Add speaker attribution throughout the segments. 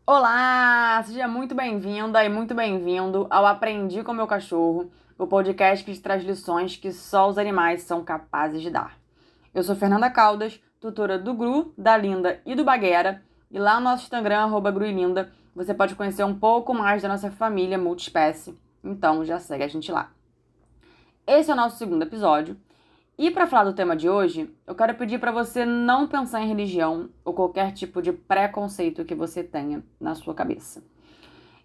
Speaker 1: Olá! Seja muito bem-vinda e muito bem-vindo ao Aprendi com Meu Cachorro, o podcast que te traz lições que só os animais são capazes de dar. Eu sou Fernanda Caldas, tutora do Gru, da Linda e do Baguera, e lá no nosso Instagram, @gruilinda, você pode conhecer um pouco mais da nossa família multiespécie, então já segue a gente lá. Esse é o nosso segundo episódio. E para falar do tema de hoje, eu quero pedir para você não pensar em religião ou qualquer tipo de preconceito que você tenha na sua cabeça.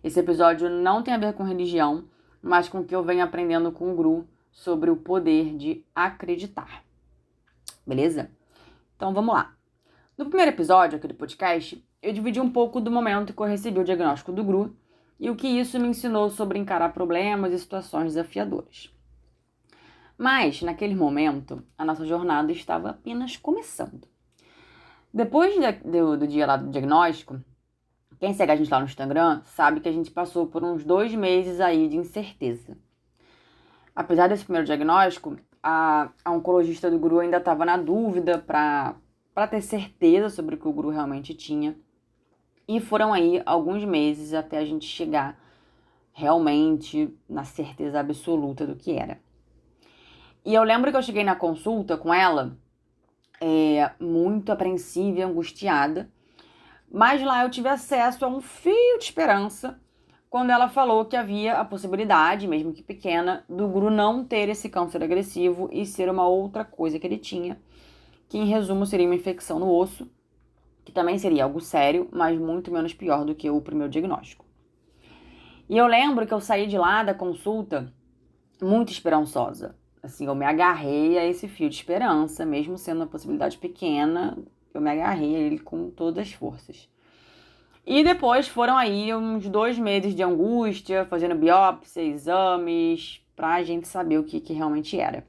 Speaker 1: Esse episódio não tem a ver com religião, mas com o que eu venho aprendendo com o Gru sobre o poder de acreditar. Beleza? Então vamos lá. No primeiro episódio aqui do podcast, eu dividi um pouco do momento que eu recebi o diagnóstico do Gru e o que isso me ensinou sobre encarar problemas e situações desafiadoras. Mas, naquele momento, a nossa jornada estava apenas começando. Depois do dia lá do diagnóstico, quem segue a gente lá no Instagram sabe que a gente passou por uns 2 meses aí de incerteza. Apesar desse primeiro diagnóstico, a oncologista do Gru ainda estava na dúvida para ter certeza sobre o que o Gru realmente tinha. E foram aí alguns meses até a gente chegar realmente na certeza absoluta do que era. E eu lembro que eu cheguei na consulta com ela muito apreensiva e angustiada, mas lá eu tive acesso a um fio de esperança quando ela falou que havia a possibilidade, mesmo que pequena, do Gru não ter esse câncer agressivo e ser uma outra coisa que ele tinha, que em resumo seria uma infecção no osso, que também seria algo sério, mas muito menos pior do que o primeiro diagnóstico. E eu lembro que eu saí de lá da consulta muito esperançosa. Assim, eu me agarrei a esse fio de esperança, mesmo sendo uma possibilidade pequena, eu me agarrei a ele com todas as forças. E depois foram aí uns 2 meses de angústia, fazendo biópsia, exames, pra gente saber o que realmente era.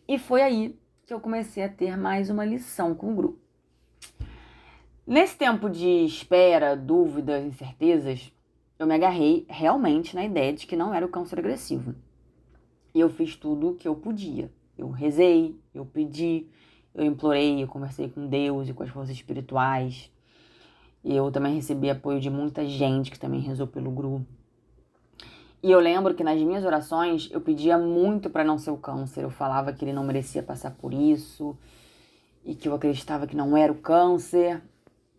Speaker 1: E foi aí que eu comecei a ter mais uma lição com o Gru. Nesse tempo de espera, dúvidas, incertezas, eu me agarrei realmente na ideia de que não era o câncer agressivo. E eu fiz tudo o que eu podia. Eu rezei, eu pedi, eu implorei, eu conversei com Deus e com as forças espirituais. E eu também recebi apoio de muita gente que também rezou pelo Gru. E eu lembro que nas minhas orações eu pedia muito para não ser o câncer. Eu falava que ele não merecia passar por isso e que eu acreditava que não era o câncer.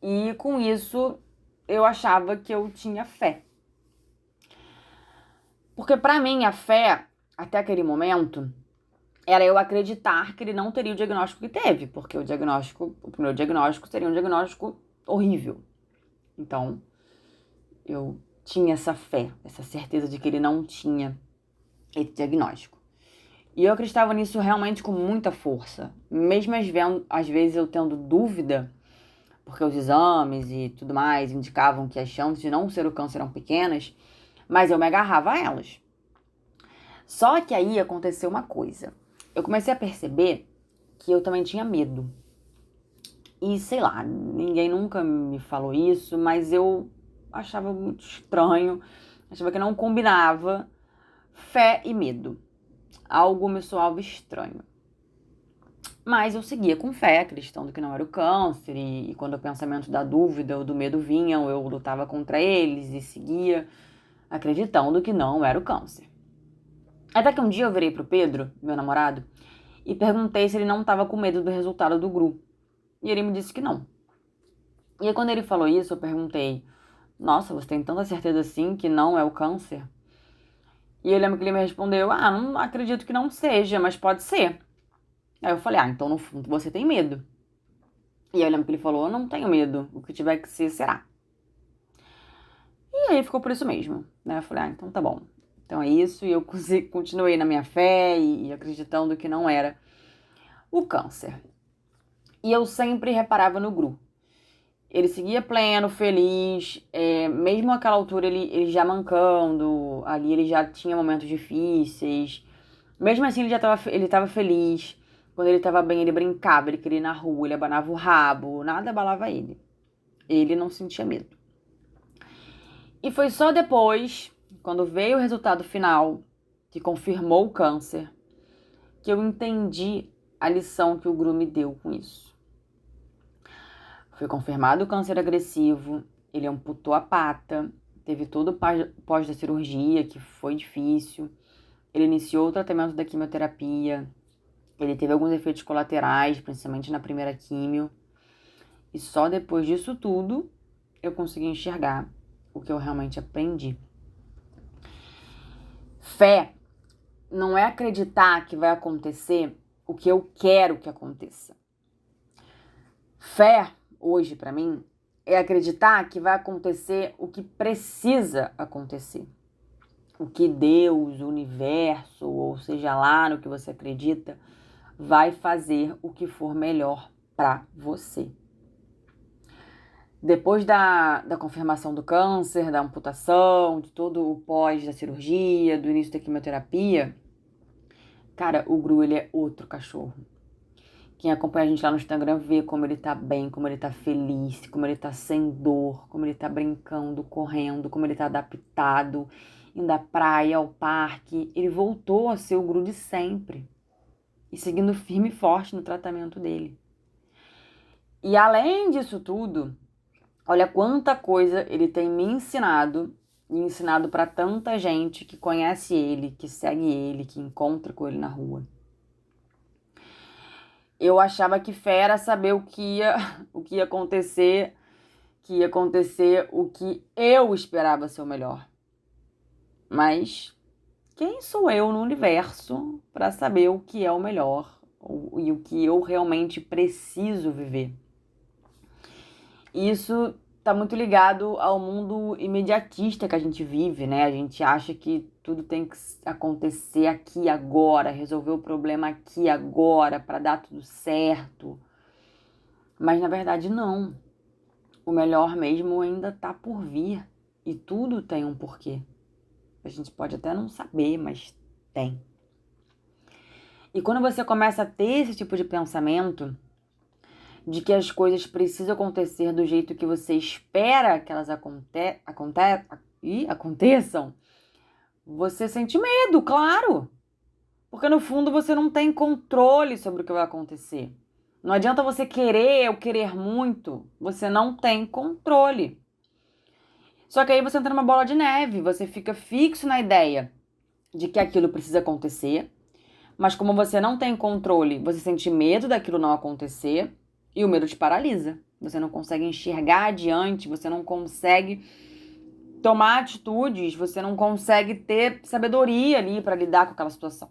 Speaker 1: E com isso eu achava que eu tinha fé. Porque para mim a fé, até aquele momento, era eu acreditar que ele não teria o diagnóstico que teve, porque o primeiro diagnóstico seria um diagnóstico horrível. Então, eu tinha essa fé, essa certeza de que ele não tinha esse diagnóstico. E eu acreditava nisso realmente com muita força. Mesmo às vezes eu tendo dúvida, porque os exames e tudo mais indicavam que as chances de não ser o câncer eram pequenas, mas eu me agarrava a elas. Só que aí aconteceu uma coisa. Eu comecei a perceber que eu também tinha medo. E sei lá, ninguém nunca me falou isso, mas eu achava muito estranho, achava que não combinava fé e medo. Algo me soava estranho. Mas eu seguia com fé, acreditando que não era o câncer, e quando o pensamento da dúvida ou do medo vinham, eu lutava contra eles e seguia, acreditando que não era o câncer. Até que um dia eu virei pro Pedro, meu namorado, e perguntei se ele não estava com medo do resultado do Gru. E ele me disse que não. E aí quando ele falou isso, eu perguntei: nossa, você tem tanta certeza assim que não é o câncer? E eu lembro que ele me respondeu: ah, não acredito que não seja, mas pode ser. Aí eu falei: ah, então no fundo você tem medo. E aí eu lembro que ele falou: eu não tenho medo, o que tiver que ser, será. E aí ficou por isso mesmo, né? Eu falei: ah, então tá bom. Então é isso, e eu continuei na minha fé e acreditando que não era o câncer. E eu sempre reparava no Gru. Ele seguia pleno, feliz, mesmo àquela altura ele já mancando, ali ele já tinha momentos difíceis. Mesmo assim ele tava feliz. Quando ele tava bem, ele brincava, ele queria ir na rua, ele abanava o rabo, nada abalava ele. Ele não sentia medo. E foi só depois, quando veio o resultado final, que confirmou o câncer, que eu entendi a lição que o Gru me deu com isso. Foi confirmado o câncer agressivo, ele amputou a pata, teve todo o pós da cirurgia, que foi difícil. Ele iniciou o tratamento da quimioterapia, ele teve alguns efeitos colaterais, principalmente na primeira químio. E só depois disso tudo, eu consegui enxergar o que eu realmente aprendi. Fé não é acreditar que vai acontecer o que eu quero que aconteça. Fé, hoje, pra mim, é acreditar que vai acontecer o que precisa acontecer. O que Deus, o universo, ou seja lá no que você acredita, vai fazer o que for melhor para você. Depois da confirmação do câncer, da amputação, de todo o pós da cirurgia, do início da quimioterapia, cara, o Gru, ele é outro cachorro. Quem acompanha a gente lá no Instagram vê como ele tá bem, como ele tá feliz, como ele tá sem dor, como ele tá brincando, correndo, como ele tá adaptado, indo à praia, ao parque. Ele voltou a ser o Gru de sempre. E seguindo firme e forte no tratamento dele. E além disso tudo, olha quanta coisa ele tem me ensinado e ensinado para tanta gente que conhece ele, que segue ele, que encontra com ele na rua. Eu achava que fé era saber o que ia acontecer, o que eu esperava ser o melhor. Mas quem sou eu no universo para saber o que é o melhor e o que eu realmente preciso viver? Isso está muito ligado ao mundo imediatista que a gente vive, né? A gente acha que tudo tem que acontecer aqui agora, resolver o problema aqui agora, para dar tudo certo. Mas na verdade não. O melhor mesmo ainda está por vir. E tudo tem um porquê. A gente pode até não saber, mas tem. E quando você começa a ter esse tipo de pensamento, de que as coisas precisam acontecer do jeito que você espera que elas aconteçam, você sente medo, claro. Porque no fundo você não tem controle sobre o que vai acontecer. Não adianta você querer ou querer muito, você não tem controle. Só que aí você entra numa bola de neve, você fica fixo na ideia de que aquilo precisa acontecer, mas como você não tem controle, você sente medo daquilo não acontecer e o medo te paralisa. Você não consegue enxergar adiante, você não consegue tomar atitudes, você não consegue ter sabedoria ali para lidar com aquela situação.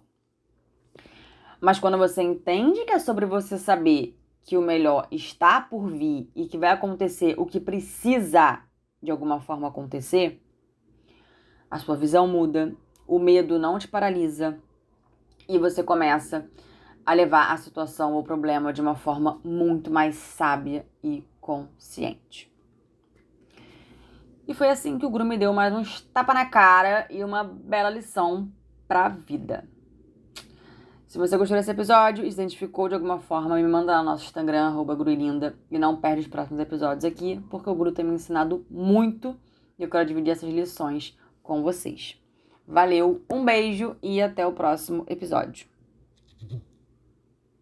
Speaker 1: Mas quando você entende que é sobre você saber que o melhor está por vir e que vai acontecer o que precisa de alguma forma acontecer, a sua visão muda, o medo não te paralisa e você começa a levar a situação ou o problema de uma forma muito mais sábia e consciente. E foi assim que o Gru me deu mais uns tapas na cara e uma bela lição pra vida. Se você gostou desse episódio e se identificou de alguma forma, me manda lá no nosso Instagram, @gruilinda, e não perde os próximos episódios aqui, porque o Gru tem me ensinado muito e eu quero dividir essas lições com vocês. Valeu, um beijo e até o próximo episódio.